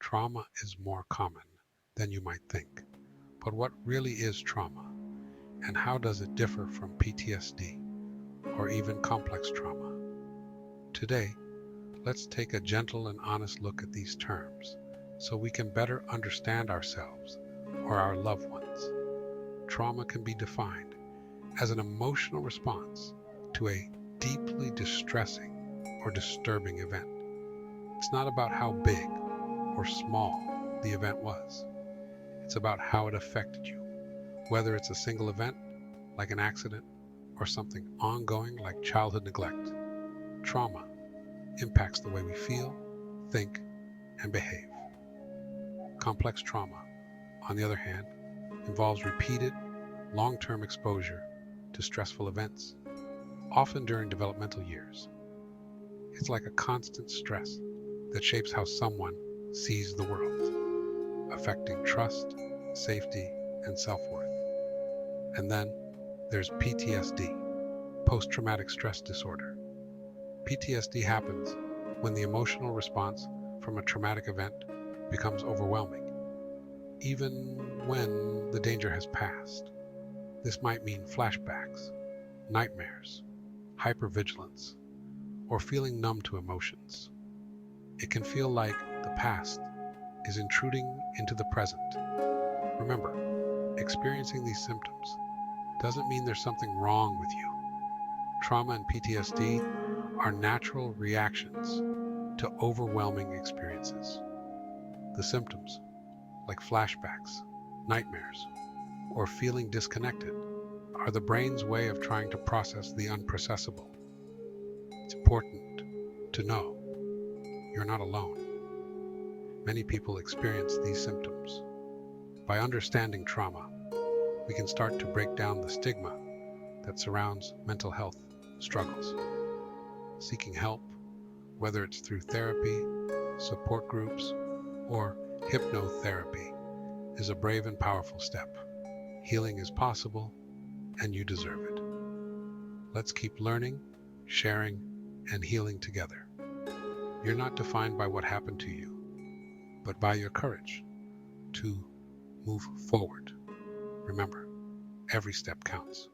Trauma is more common than you might think. But what really is trauma, and how does it differ from PTSD or even complex trauma? Today, let's take a gentle and honest look at these terms so we can better understand ourselves or our loved ones. Trauma can be defined as an emotional response to a deeply distressing or disturbing event. It's not about how big or small the event was. It's about how it affected you, whether it's a single event like an accident or something ongoing like childhood neglect. Trauma impacts the way we feel, think, and behave. Complex trauma, on the other hand, involves repeated, long-term exposure to stressful events, often during developmental years. It's like a constant stress that shapes how someone sees the world, affecting trust, safety, and self-worth. And then there's PTSD, post-traumatic stress disorder. PTSD happens when the emotional response from a traumatic event becomes overwhelming, even when the danger has passed. This might mean flashbacks, nightmares, hypervigilance, or feeling numb to emotions. It can feel like the past is intruding into the present. Remember, experiencing these symptoms doesn't mean there's something wrong with you. Trauma and PTSD are natural reactions to overwhelming experiences. The symptoms, like flashbacks, nightmares, or feeling disconnected, are the brain's way of trying to process the unprocessable. It's important to know you're not alone. Many people experience these symptoms. By understanding trauma, we can start to break down the stigma that surrounds mental health struggles. Seeking help, whether it's through therapy, support groups, or hypnotherapy, is a brave and powerful step. Healing is possible, and you deserve it. Let's keep learning, sharing, and healing together. You're not defined by what happened to you, but by your courage to move forward. Remember, every step counts.